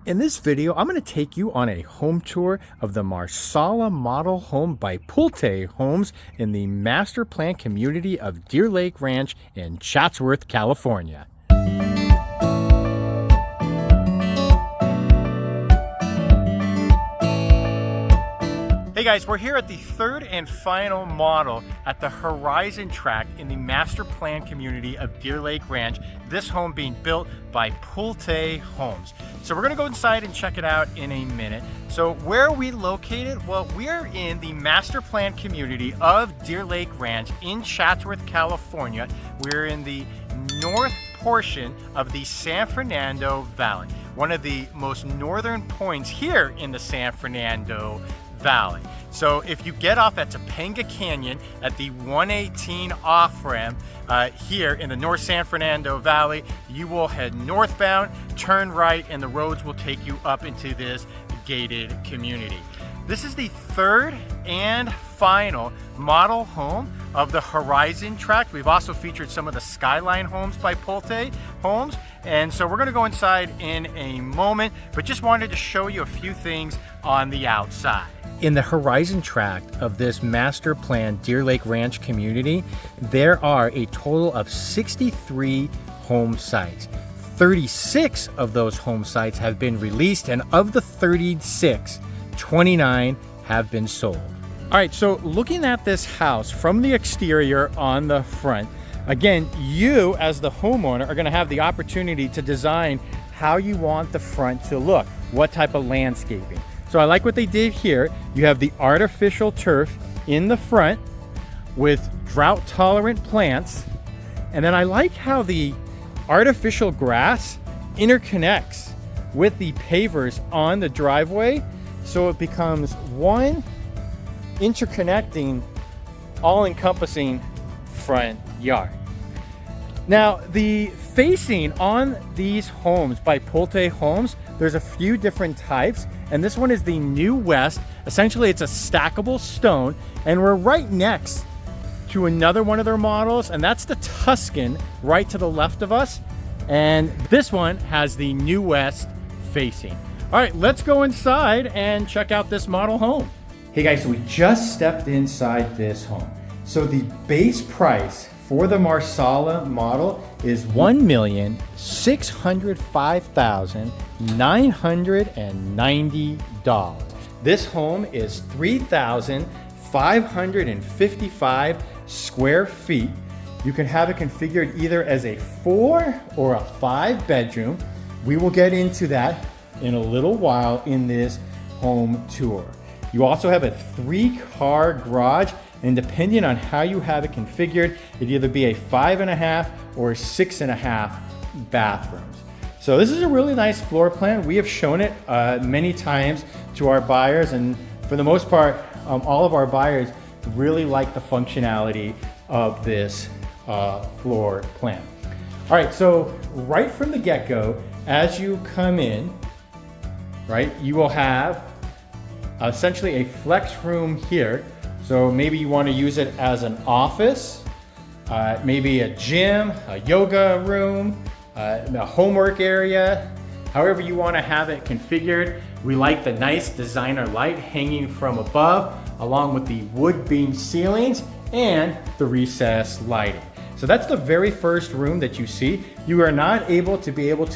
In this video, I'm going to take you on a home tour of the Marsala model home by Pulte Homes in the master plan community of Deer Lake Ranch in Chatsworth, California. Hey guys, we're here at the third and final model at the Horizon Tract in the master plan community of Deer Lake Ranch, this home being built by Pulte Homes. So we're gonna go inside and check it out in a minute. So where are we located? Well, we're in the master plan community of Deer Lake Ranch in Chatsworth, California. We're in the north portion of the San Fernando Valley, one of the most northern points here in the San Fernando Valley. So if you get off at Topanga Canyon at the 118 off-ramp here in the North San Fernando Valley, you will head northbound, turn right, and the roads will take you up into this gated community. This is the third and final model home of the Horizon Tract. We've also featured some of the Skyline homes by Pulte Homes, and so we're going to go inside in a moment, but just wanted to show you a few things on the outside. In the Horizon Tract of this master plan Deer Lake Ranch community, there are a total of 63 home sites. 36 of those home sites have been released, and of the 36, 29 have been sold. All right, so looking at this house from the exterior on the front, again, you as the homeowner are going to have the opportunity to design how you want the front to look, what type of landscaping. So I like what they did here. You have the artificial turf in the front with drought-tolerant plants. And then I like how the artificial grass interconnects with the pavers on the driveway. So it becomes one interconnecting, all-encompassing front yard. Now, the facing on these homes by Pulte Homes, there's a few different types, and this one is the New West. Essentially, it's a stackable stone, and we're right next to another one of their models, and that's the Tuscan right to the left of us, and this one has the New West facing. All right, let's go inside and check out this model home. Hey guys, so we just stepped inside this home. So the base price for the Marsala model is $1,605,990. This home is 3,555 square feet. You can have it configured either as a 4 or a 5 bedroom. We will get into that in a little while in this home tour. You also have a 3-car garage, and depending on how you have it configured, it'd either be a 5.5 or 6.5 bathrooms. So this is a really nice floor plan. We have shown it many times to our buyers, and for the most part, all of our buyers really like the functionality of this floor plan. All right, so right from the get-go, as you come in, right, you will have essentially a flex room here. So maybe you want to use it as an office, maybe a gym, a yoga room, a homework area, however you want to have it configured. We like the nice designer light hanging from above, along with the wood beam ceilings and the recessed lighting. So that's the very first room that you see. You are not able to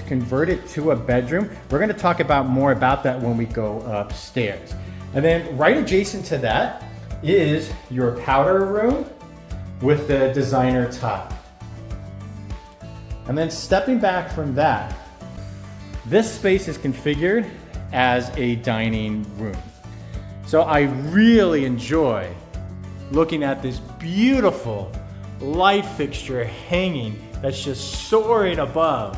convert it to a bedroom. We're going to talk about more about that when we go upstairs. And then right adjacent to that is your powder room with the designer tile. And then stepping back from that, this space is configured as a dining room. So I really enjoy looking at this beautiful light fixture hanging that's just soaring above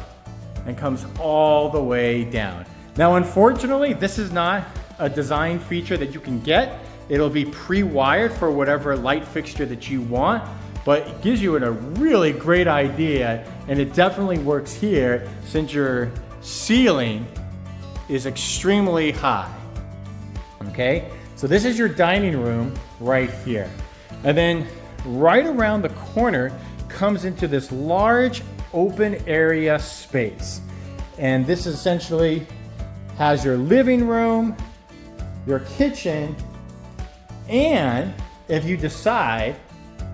and comes all the way down. Now, unfortunately, this is not a design feature that you can get. It'll be pre-wired for whatever light fixture that you want, but it gives you a really great idea, and it definitely works here since your ceiling is extremely high. Okay, so this is your dining room right here. And then right around the corner comes into this large open area space. And this essentially has your living room, your kitchen, and if you decide,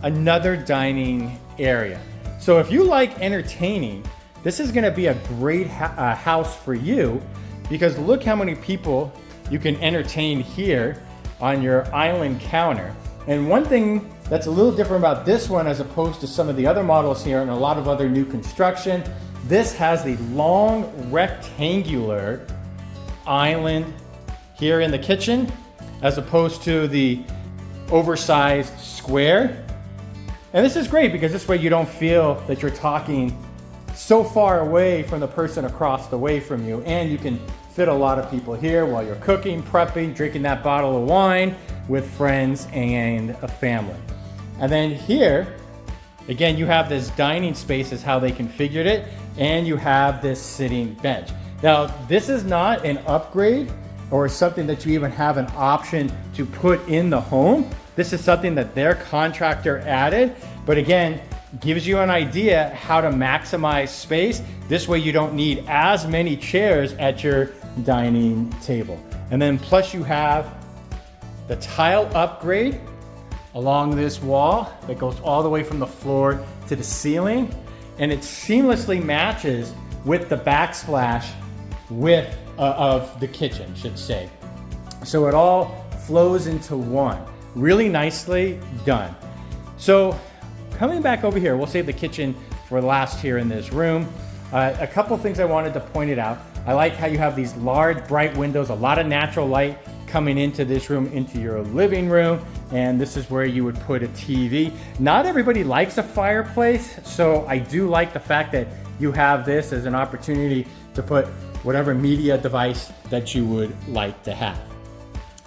another dining area. So if you like entertaining, this is gonna be a great house for you, because look how many people you can entertain here on your island counter. And one thing that's a little different about this one as opposed to some of the other models here and a lot of other new construction, this has the long rectangular island here in the kitchen as opposed to the oversized square. And this is great because this way you don't feel that you're talking so far away from the person across the way from you, and you can fit a lot of people here while you're cooking, prepping, drinking that bottle of wine with friends and a family. And then here, again, you have this dining space is how they configured it, and you have this sitting bench. Now, this is not an upgrade or something that you even have an option to put in the home. This is something that their contractor added, but again, gives you an idea how to maximize space. This way you don't need as many chairs at your dining table. And then plus you have the tile upgrade along this wall that goes all the way from the floor to the ceiling, and it seamlessly matches with the backsplash of the kitchen, should say. So it all flows into one. Really nicely done. So coming back over here, we'll save the kitchen for last here in this room. A couple things I wanted to point it out. I like how you have these large, bright windows, a lot of natural light coming into this room, into your living room, and this is where you would put a TV. Not everybody likes a fireplace, so I do like the fact that you have this as an opportunity to put whatever media device that you would like to have.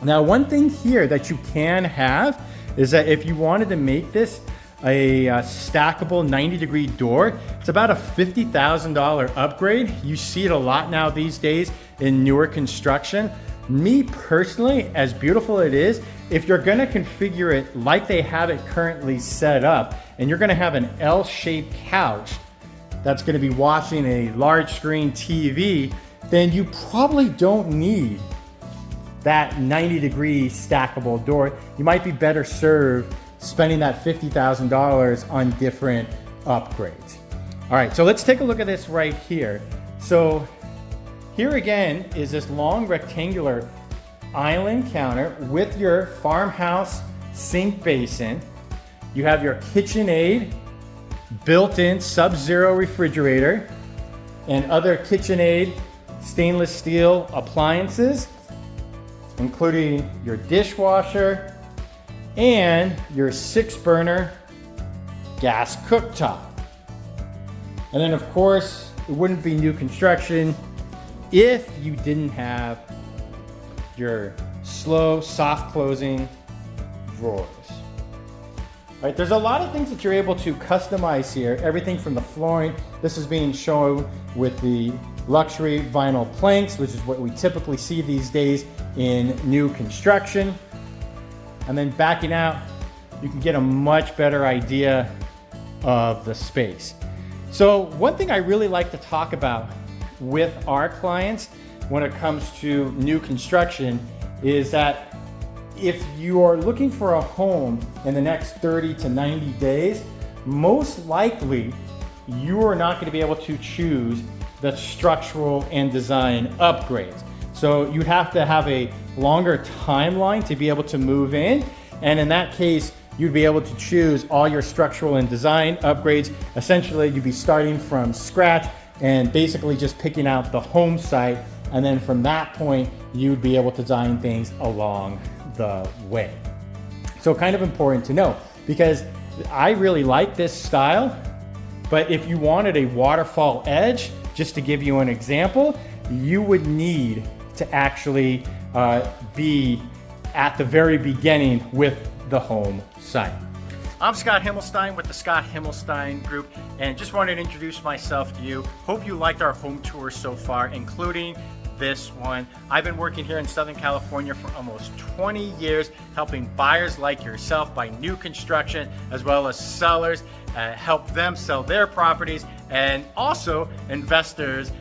Now, one thing here that you can have is that if you wanted to make this a stackable 90-degree door, it's about a $50,000 upgrade. You see it a lot now these days in newer construction. Me personally, as beautiful it is, if you're gonna configure it like they have it currently set up, and you're gonna have an L-shaped couch that's gonna be watching a large screen TV, then you probably don't need that 90-degree stackable door. You might be better served spending that $50,000 on different upgrades. All right, so let's take a look at this right here. So here again is this long rectangular island counter with your farmhouse sink basin. You have your KitchenAid built-in Sub-Zero refrigerator and other KitchenAid stainless steel appliances, including your dishwasher and your 6-burner gas cooktop. And then of course, it wouldn't be new construction if you didn't have your slow, soft closing drawers. All right, there's a lot of things that you're able to customize here. Everything from the flooring. This is being shown with the luxury vinyl planks, which is what we typically see these days in new construction. And then backing out, you can get a much better idea of the space. So one thing I really like to talk about with our clients when it comes to new construction is that if you are looking for a home in the next 30 to 90 days, most likely you are not going to be able to choose the structural and design upgrades. So you'd have to have a longer timeline to be able to move in. And in that case, you'd be able to choose all your structural and design upgrades. Essentially, you'd be starting from scratch and basically just picking out the home site. And then from that point, you'd be able to design things along the way. So kind of important to know, because I really like this style, but if you wanted a waterfall edge, just to give you an example, you would need to actually be at the very beginning with the home site. I'm Scott Himelstein with the Scott Himelstein Group, and just wanted to introduce myself to you. Hope you liked our home tour so far, including this one. I've been working here in Southern California for almost 20 years, helping buyers like yourself buy new construction, as well as sellers, help them sell their properties, and also investors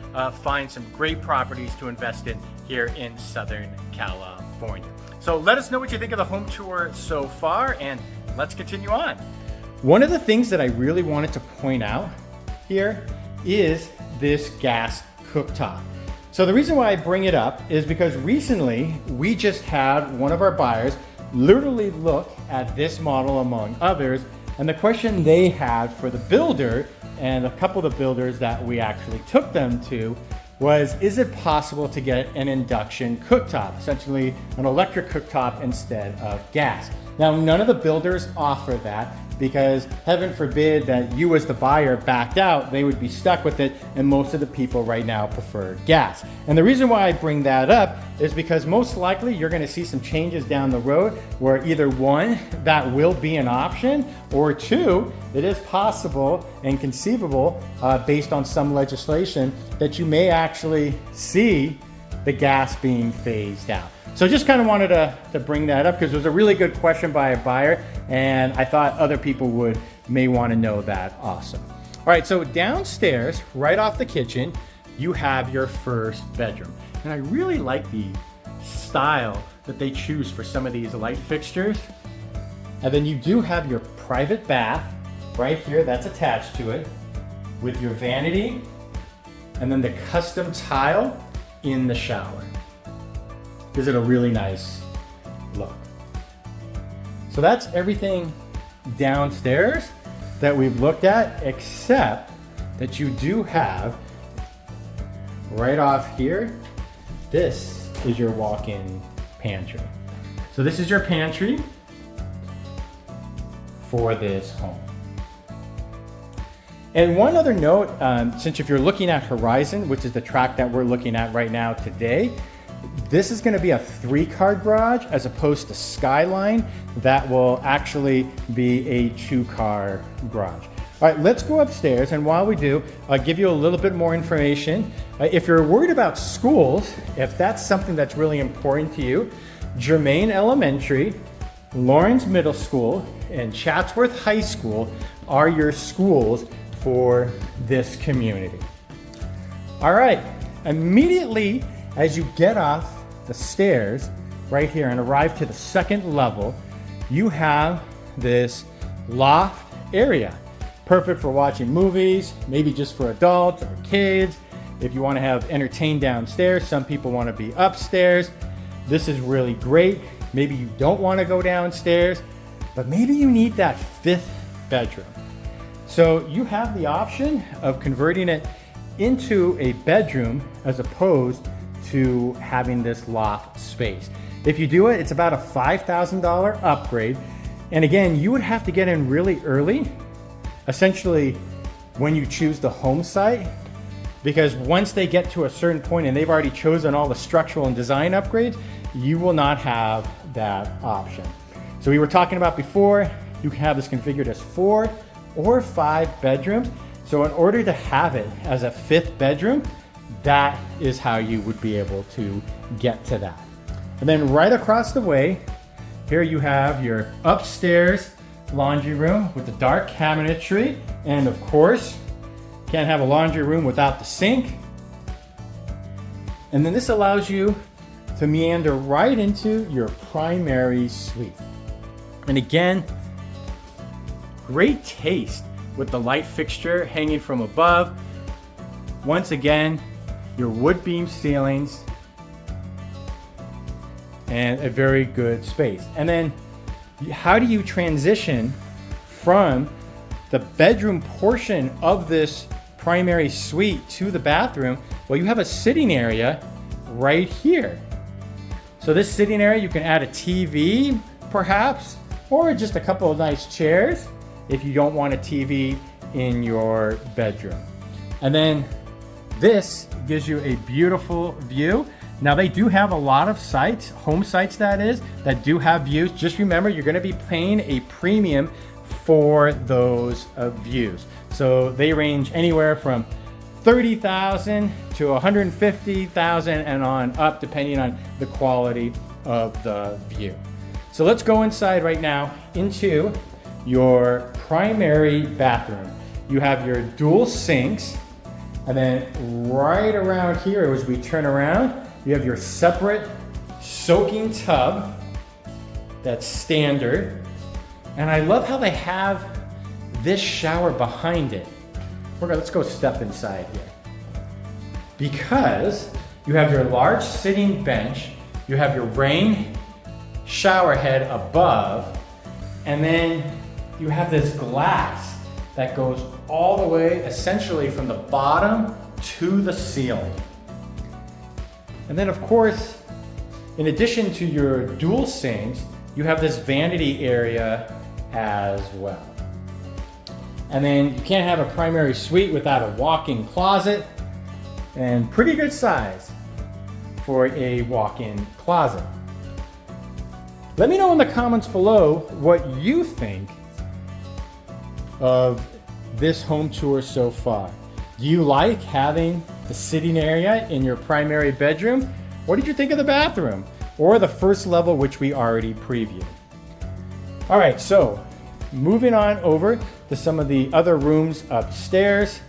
find some great properties to invest in here in Southern California. So let us know what you think of the home tour so far, and let's continue on. One of the things that I really wanted to point out here is this gas cooktop. So the reason why I bring it up is because recently we just had one of our buyers literally look at this model among others, and the question they had for the builder and a couple of the builders that we actually took them to was, is it possible to get an induction cooktop, essentially an electric cooktop instead of gas? Now, none of the builders offer that, because heaven forbid that you as the buyer backed out, they would be stuck with it, and most of the people right now prefer gas. And the reason why I bring that up is because most likely you're gonna see some changes down the road where either one, that will be an option, or two, it is possible and conceivable based on some legislation that you may actually see the gas being phased out. So just kind of wanted to bring that up because it was a really good question by a buyer, and I thought other people may want to know that also. All right, so downstairs, right off the kitchen, you have your first bedroom. And I really like the style that they choose for some of these light fixtures. And then you do have your private bath right here that's attached to it with your vanity, and then the custom tile in the shower. Gives it a really nice look. So that's everything downstairs that we've looked at, except that you do have right off here, this is your walk-in pantry. So this is your pantry for this home. And one other note, since if you're looking at Horizon, which is the track that we're looking at right now today, this is going to be a 3-car garage as opposed to Skyline that will actually be a 2-car garage. All right, let's go upstairs, and while we do, I'll give you a little bit more information. If you're worried about schools, if that's something that's really important to you, Germain Elementary, Lawrence Middle School, and Chatsworth High School are your schools for this community. All right, immediately as you get off the stairs right here and arrive to the second level, you have this loft area. Perfect for watching movies, maybe just for adults or kids. If you want to have entertained downstairs, some people want to be upstairs. This is really great. Maybe you don't want to go downstairs, but maybe you need that 5th bedroom. So you have the option of converting it into a bedroom as opposed to having this loft space. If you do it, it's about a $5,000 upgrade. And again, you would have to get in really early, essentially when you choose the home site, because once they get to a certain point and they've already chosen all the structural and design upgrades, you will not have that option. So we were talking about before, you can have this configured as 4 or 5 bedrooms. So in order to have it as a 5th bedroom, that is how you would be able to get to that. And then right across the way, here you have your upstairs laundry room with the dark cabinetry. And of course, can't have a laundry room without the sink. And then this allows you to meander right into your primary suite. And again, great taste with the light fixture hanging from above. Once again, your wood beam ceilings and a very good space. And then how do you transition from the bedroom portion of this primary suite to the bathroom? Well, you have a sitting area right here. So this sitting area, you can add a TV perhaps, or just a couple of nice chairs if you don't want a TV in your bedroom. And then this gives you a beautiful view. Now they do have a lot of sites, home sites that is, that do have views. Just remember, you're gonna be paying a premium for those views. So they range anywhere from $30,000 to $150,000 and on up, depending on the quality of the view. So let's go inside right now into your primary bathroom. You have your dual sinks, and then right around here as we turn around, You have your separate soaking tub that's standard. And I love how they have this shower behind it. Let's go step inside here. Because you have your large sitting bench, you have your rain shower head above, and then you have this glass that goes all the way essentially from the bottom to the ceiling. And then of course, in addition to your dual sinks, you have this vanity area as well. And then you can't have a primary suite without a walk-in closet, and pretty good size for a walk-in closet. Let me know in the comments below what you think of this home tour so far. Do you like having the sitting area in your primary bedroom? What did you think of the bathroom or the first level, which we already previewed? All right, so moving on over to some of the other rooms upstairs.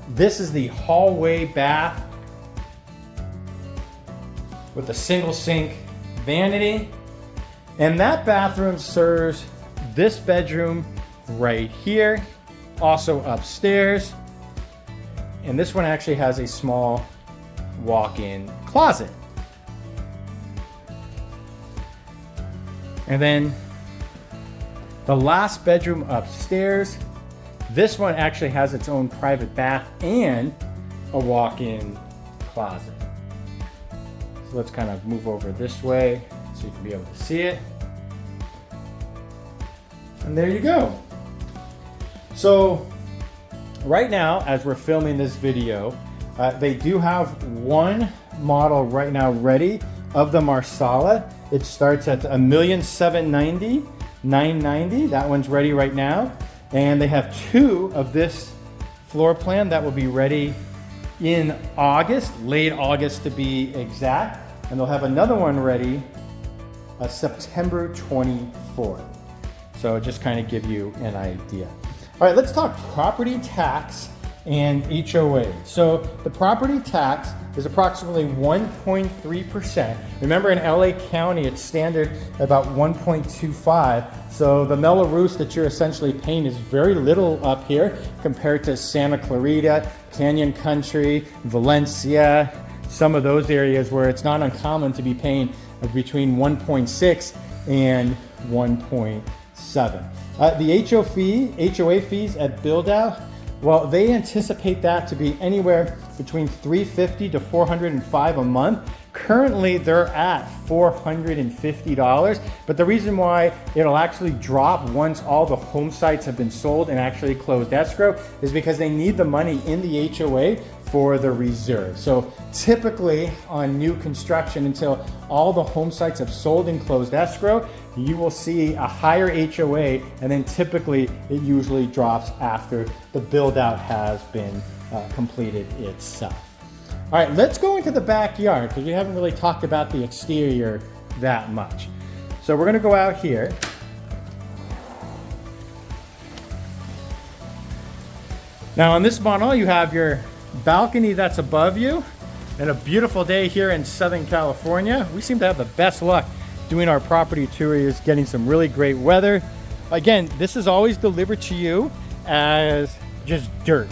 This is the hallway bath with a single sink vanity. And that bathroom serves this bedroom right here, also upstairs. And this one actually has a small walk-in closet. And then the last bedroom upstairs, this one actually has its own private bath and a walk-in closet. So let's kind of move over this way so you can be able to see it. And there you go. So right now, as we're filming this video, they do have one model right now ready of the Marsala. It starts at $1,790,000, $990. That one's ready right now. And they have two of this floor plan that will be ready in August, late August to be exact. And they'll have another one ready September 24th. So just kind of give you an idea. All right, let's talk property tax and HOA. So the property tax is approximately 1.3%. Remember in LA County, it's standard about 1.25. So the Mello-Roos that you're essentially paying is very little up here compared to Santa Clarita, Canyon Country, Valencia, some of those areas where it's not uncommon to be paying between 1.6 and 1.7. The HOA fees at build out, well, they anticipate that to be anywhere between $350 to $405 a month. Currently, they're at $450, but the reason why it'll actually drop once all the home sites have been sold and actually closed escrow is because they need the money in the HOA for the reserve. So typically on new construction, until all the home sites have sold and closed escrow, you will see a higher HOA, and then typically it usually drops after the build out has been completed itself. All right, let's go into the backyard because we haven't really talked about the exterior that much. So we're gonna go out here. Now on this model, you have your balcony that's above you, and a beautiful day here in Southern California. We seem to have the best luck doing our property tours, getting some really great weather. Again, this is always delivered to you as just dirt.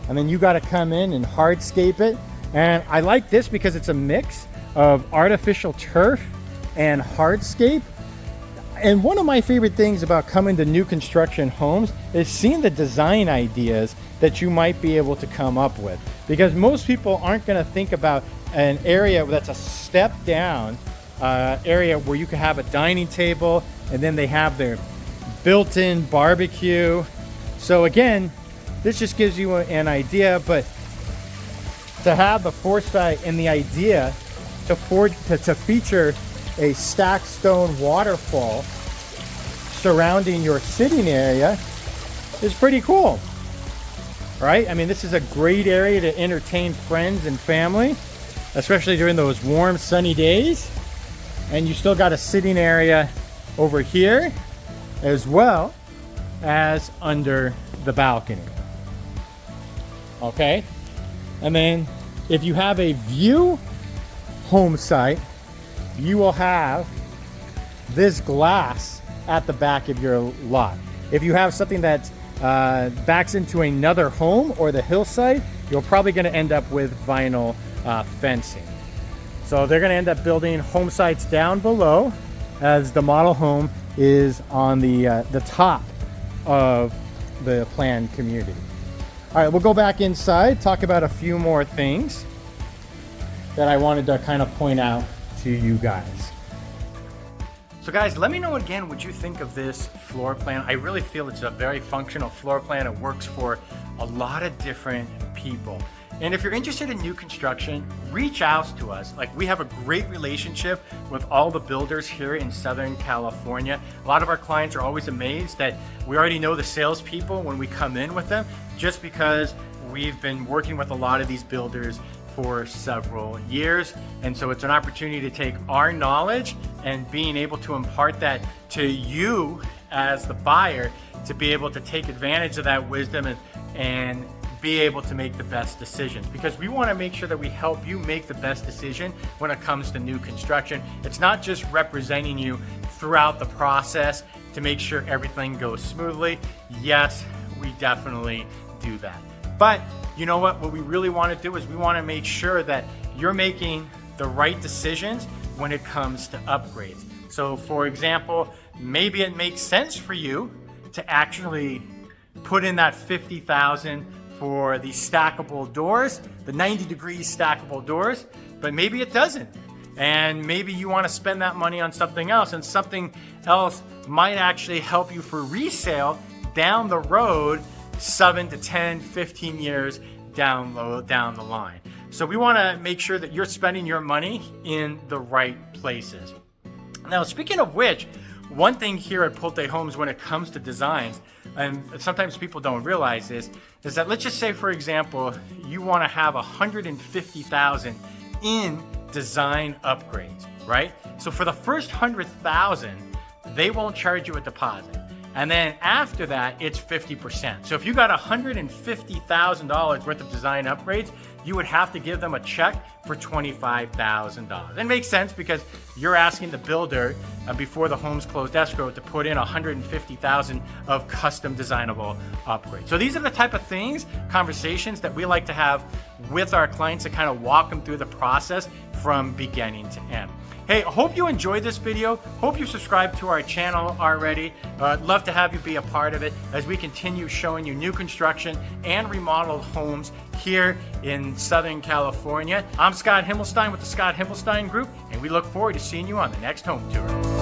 And then you gotta come in and hardscape it. And I like this because it's a mix of artificial turf and hardscape. And one of my favorite things about coming to new construction homes is seeing the design ideas that you might be able to come up with. Because most people aren't gonna think about an area that's a step down area where you can have a dining table and then they have their built-in barbecue. So again, this just gives you an idea, but to have the foresight and the idea to feature a stacked stone waterfall surrounding your sitting area is pretty cool, right? I mean, this is a great area to entertain friends and family, especially during those warm, sunny days. And you still got a sitting area over here as well as under the balcony. Okay, and then if you have a view home site, you will have this glass at the back of your lot. If you have something that backs into another home or the hillside, you're probably going to end up with vinyl fencing. So they're going to end up building home sites down below, as the model home is on the top of the planned community. All right, we'll go back inside, talk about a few more things that I wanted to kind of point out to you guys. So guys, let me know again what you think of this floor plan. I really feel it's a very functional floor plan. It works for a lot of different people. And if you're interested in new construction, reach out to us. Like, we have a great relationship with all the builders here in Southern California. A lot of our clients are always amazed that we already know the salespeople when we come in with them, just because we've been working with a lot of these builders for several years. And so it's an opportunity to take our knowledge and being able to impart that to you as the buyer, to be able to take advantage of that wisdom and be able to make the best decisions, because we want to make sure that we help you make the best decision when it comes to new construction. It's not just representing you throughout the process to make sure everything goes smoothly. Yes, we definitely do that. But you know what we really want to do is we want to make sure that you're making the right decisions when it comes to upgrades. So for example, maybe it makes sense for you to actually put in that $50,000 for the stackable doors, the 90-degree stackable doors, but maybe it doesn't. And maybe you want to spend that money on something else, and something else might actually help you for resale down the road, 7 to 10, 15 years down the line. So we want to make sure that you're spending your money in the right places. Now, speaking of which, one thing here at Pulte Homes when it comes to designs, and sometimes people don't realize this, is that let's just say, for example, you want to have $150,000 in design upgrades, right? So for the first $100,000, they won't charge you a deposit. And then after that, it's 50%. So if you got $150,000 worth of design upgrades, you would have to give them a check for $25,000. It makes sense because you're asking the builder before the home's closed escrow to put in $150,000 of custom designable upgrades. So these are the type of things, conversations that we like to have with our clients to kind of walk them through the process from beginning to end. Hey, I hope you enjoyed this video. Hope you subscribed to our channel already. I'd love to have you be a part of it as we continue showing you new construction and remodeled homes here in Southern California. I'm Scott Himelstein with the Scott Himelstein Group, and we look forward to seeing you on the next home tour.